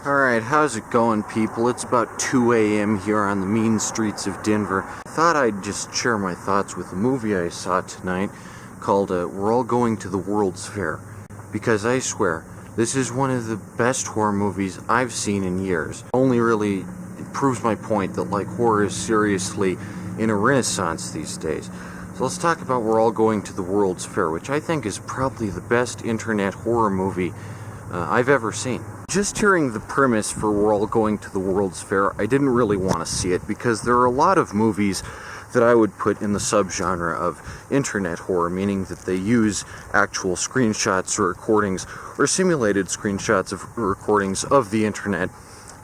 Alright, how's it going, people? It's about 2 a.m. here on the mean streets of Denver. I thought I'd just share my thoughts with a movie I saw tonight called We're All Going to the World's Fair. Because I swear, this is one of the best horror movies I've seen in years. Only really proves my point that, like, horror is seriously in a renaissance these days. So let's talk about We're All Going to the World's Fair, which I think is probably the best internet horror movie I've ever seen. Just hearing the premise for We're All Going to the World's Fair, I didn't really want to see it because there are a lot of movies that I would put in the subgenre of internet horror, meaning that they use actual screenshots or recordings or simulated screenshots of recordings of the internet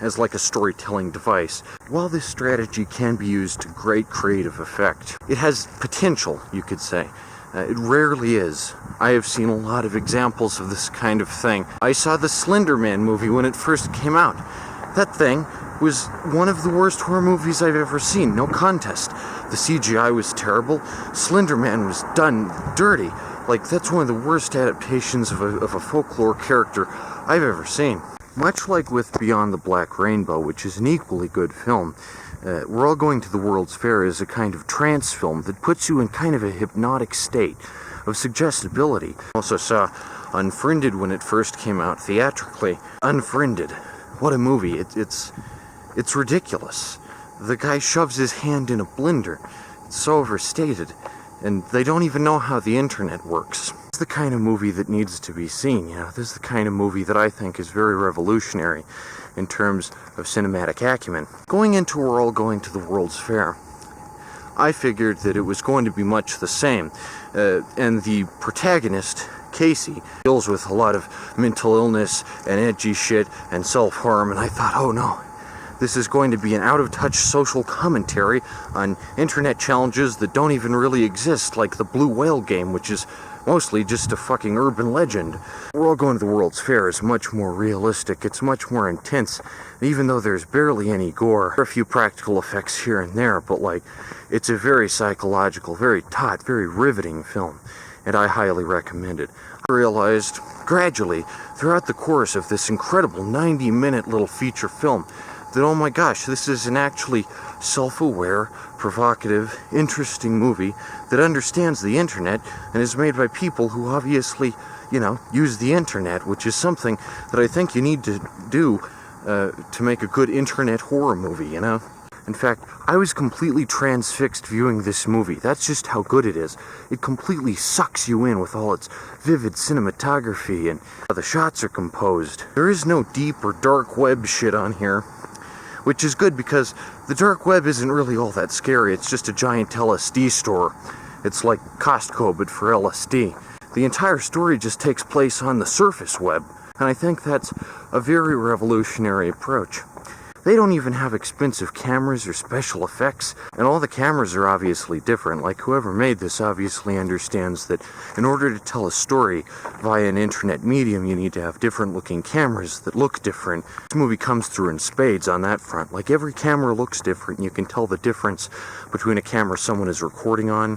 as like a storytelling device. While this strategy can be used to great creative effect, it has potential, you could say. It rarely is. I have seen a lot of examples of this kind of thing. I saw the Slender Man movie when it first came out. That thing was one of the worst horror movies I've ever seen, no contest. The CGI was terrible. Slender Man was done dirty. Like, that's one of the worst adaptations of a folklore character I've ever seen. Much like with Beyond the Black Rainbow, which is an equally good film, We're All Going to the World's Fair is a kind of trance film that puts you in kind of a hypnotic state of suggestibility. I also saw Unfriended when it first came out theatrically. Unfriended. What a movie. It's ridiculous. The guy shoves his hand in a blender. It's so overstated. And they don't even know how the internet works. It's the kind of movie that needs to be seen, you know. This is the kind of movie that I think is very revolutionary in terms of cinematic acumen. Going into We're All Going to the World's Fair, I figured that it was going to be much the same. And the protagonist, Casey, deals with a lot of mental illness and edgy shit and self-harm, and I thought, oh no, this is going to be an out-of-touch social commentary on internet challenges that don't even really exist, like the Blue Whale game, which is mostly just a fucking urban legend. We're All Going to the World's Fair is much more realistic, it's much more intense, even though there's barely any gore. There are a few practical effects here and there, but like, it's a very psychological, very taut, very riveting film, and I highly recommend it. I realized gradually, throughout the course of this incredible 90-minute little feature film, that, oh my gosh, this is an actually self-aware, provocative, interesting movie that understands the internet and is made by people who obviously, you know, use the internet, which is something that I think you need to do to make a good internet horror movie, you know? In fact, I was completely transfixed viewing this movie. That's just how good it is. It completely sucks you in with all its vivid cinematography and how the shots are composed. There is no deep or dark web shit on here, which is good because the dark web isn't really all that scary. It's just a giant LSD store. It's like Costco, but for LSD. The entire story just takes place on the surface web, and I think that's a very revolutionary approach. They don't even have expensive cameras or special effects, and all the cameras are obviously different. Like, whoever made this obviously understands that in order to tell a story via an internet medium, you need to have different looking cameras that look different. This movie comes through in spades on that front. Like, every camera looks different, and you can tell the difference between a camera someone is recording on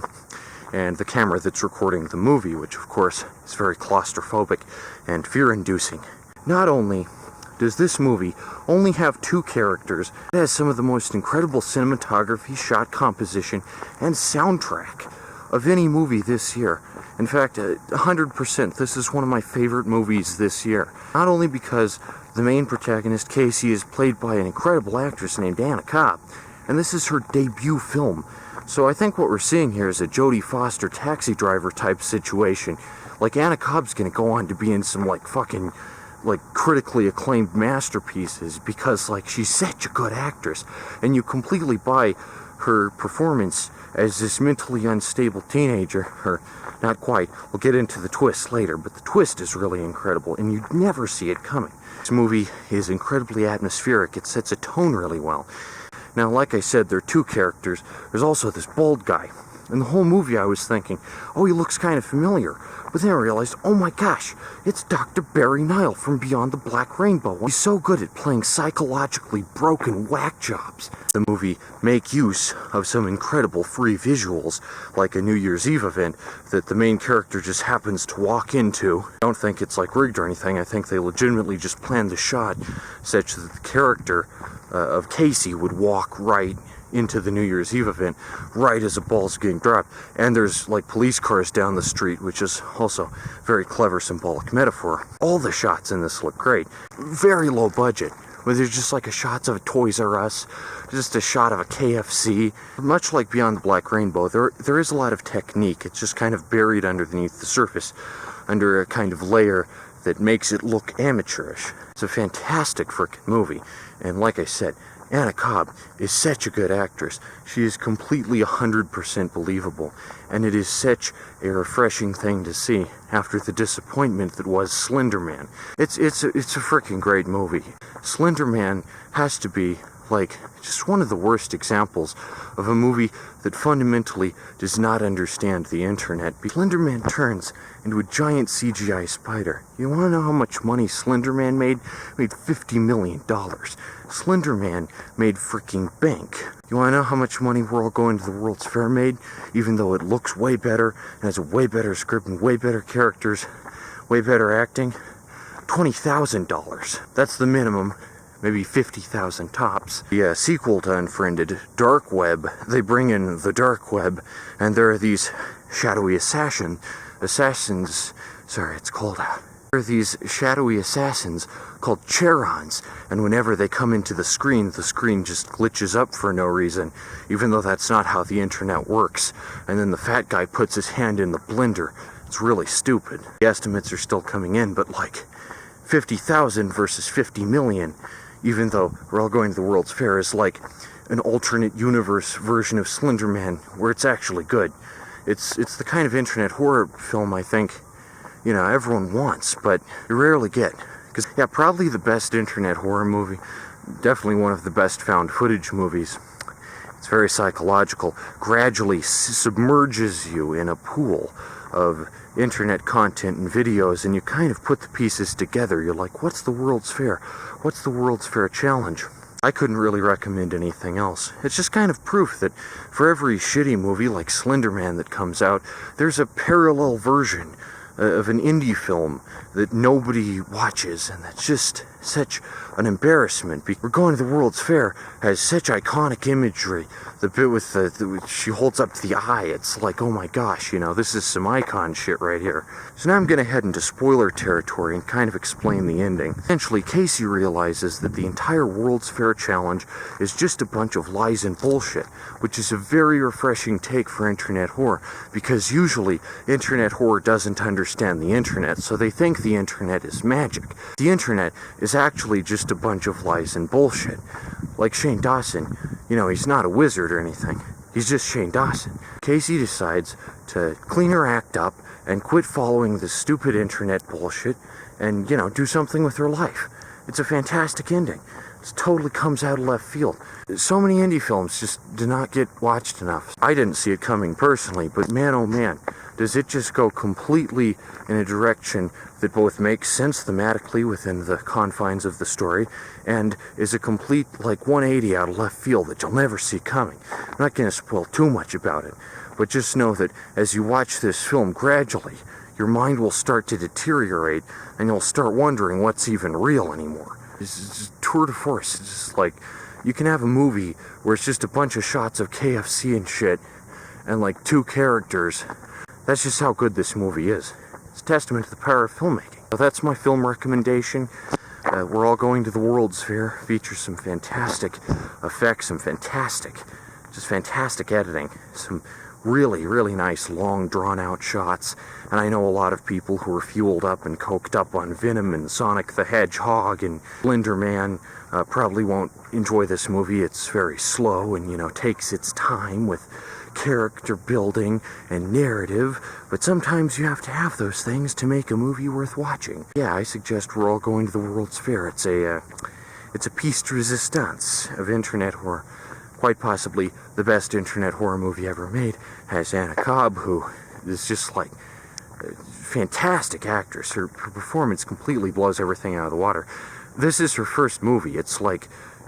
and the camera that's recording the movie, which of course is very claustrophobic and fear-inducing. Not only does this movie only have two characters, it has some of the most incredible cinematography, shot composition, and soundtrack of any movie this year. In fact, 100%, this is one of my favorite movies this year. Not only because the main protagonist, Casey, is played by an incredible actress named Cobb, and this is her debut film. So I think what we're seeing here is a Jodie Foster Taxi Driver type situation. Like, Cobb's gonna go on to be in some, like, fucking, like, critically acclaimed masterpieces because, like, she's such a good actress, and you completely buy her performance as this mentally unstable teenager, or not quite. We'll get into the twist later, but the twist is really incredible, and you never see it coming. This movie is incredibly atmospheric. It sets a tone really well. Now, like I said, there are two characters. There's also this bald guy. And the whole movie I was thinking, oh, he looks kind of familiar. But then I realized, oh my gosh, it's Dr. Barry Nile from Beyond the Black Rainbow. He's so good at playing psychologically broken whack jobs. The movie make use of some incredible free visuals, like a New Year's Eve event that the main character just happens to walk into. I don't think it's like rigged or anything. I think they legitimately just planned the shot such that the character of Casey would walk right into the New Year's Eve event right as a ball's getting dropped. And there's like police cars down the street, which is also very clever symbolic metaphor. All the shots in this look great. Very low budget, where there's just like a shots of a Toys R Us, just a shot of a KFC. Much like Beyond the Black Rainbow, there is a lot of technique. It's just kind of buried underneath the surface, under a kind of layer that makes it look amateurish. It's a fantastic frickin' movie. And like I said, Anna Cobb is such a good actress. She is completely 100% believable, and it is such a refreshing thing to see after the disappointment that was Slender Man. It's a freaking great movie. Slender Man has to be like just one of the worst examples of a movie that fundamentally does not understand the internet. Slender Man turns into a giant CGI spider. You want to know how much money Slender Man made? Made $50 million. Slender Man made freaking bank. You want to know how much money We're All Going to the World's Fair made? Even though it looks way better, and has a way better script and way better characters, way better acting? $20,000. That's the minimum. Maybe 50,000 tops. The sequel to Unfriended, Dark Web, they bring in the Dark Web, and there are these shadowy assassins, there are these shadowy assassins called Charons, and whenever they come into the screen just glitches up for no reason, even though that's not how the internet works. And then the fat guy puts his hand in the blender. It's really stupid. The estimates are still coming in, but like 50,000 versus 50 million. Even though We're All Going to the World's Fair is like an alternate universe version of Slender Man, where it's actually good. It's the kind of internet horror film I think, you know, everyone wants, but you rarely get. Because, yeah, probably the best internet horror movie, definitely one of the best found footage movies. It's very psychological, gradually submerges you in a pool of internet content and videos, and you kind of put the pieces together. You're like, what's the World's Fair? What's the World's Fair challenge? I couldn't really recommend anything else. It's just kind of proof that for every shitty movie like Slender Man that comes out, there's a parallel version of an indie film that nobody watches, and that's just such an embarrassment. We're Going to the World's Fair has such iconic imagery. The bit with she holds up the eye, it's like, oh my gosh, you know, this is some icon shit right here. So now I'm gonna head into spoiler territory and kind of explain the ending. Eventually, Casey realizes that the entire World's Fair challenge is just a bunch of lies and bullshit, which is a very refreshing take for internet horror, because usually internet horror doesn't understand the internet, so they think the internet is magic. The internet is actually just a bunch of lies and bullshit. Like Shane Dawson, you know, he's not a wizard or anything. He's just Shane Dawson. Casey decides to clean her act up and quit following this stupid internet bullshit and, you know, do something with her life. It's a fantastic ending. It totally comes out of left field. So many indie films just do not get watched enough. I didn't see it coming personally, but man oh man, does it just go completely in a direction that both makes sense thematically within the confines of the story and is a complete, like, 180 out of left field that you'll never see coming. I'm not going to spoil too much about it, but just know that as you watch this film gradually, your mind will start to deteriorate and you'll start wondering what's even real anymore. It's just tour de force. It's just like, you can have a movie where it's just a bunch of shots of KFC and shit and like two characters. That's just how good this movie is. It's a testament to the power of filmmaking. So that's my film recommendation. We're All Going to the World's Fair. Features some fantastic effects, some fantastic editing. Some really, really nice, long, drawn-out shots. And I know a lot of people who are fueled up and coked up on Venom and Sonic the Hedgehog and Slender Man probably won't enjoy this movie. It's very slow and, you know, takes its time with character building and narrative, but sometimes you have to have those things to make a movie worth watching. Yeah, I suggest We're All Going to the World's Fair. It's a piece de resistance of internet horror. Quite quite possibly the best internet horror movie ever made, has Anna Cobb, who is just like a fantastic actress. Her performance completely blows everything out of the water. This is her first movie. It's like,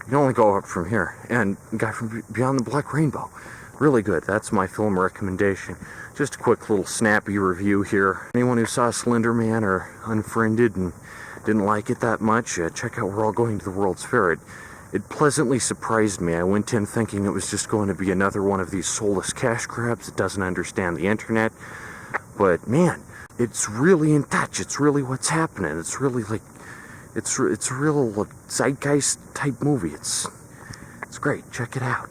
you only go up from here. And Guy from Beyond the Black Rainbow. Really good. That's my film recommendation. Just a quick little snappy review here. Anyone who saw Slender Man or Unfriended and didn't like it that much, check out We're All Going to the World's Fair. It pleasantly surprised me. I went in thinking it was just going to be another one of these soulless cash grabs that doesn't understand the internet. But man, it's really in touch. It's really what's happening. It's really like, it's a real zeitgeist type movie. It's great. Check it out.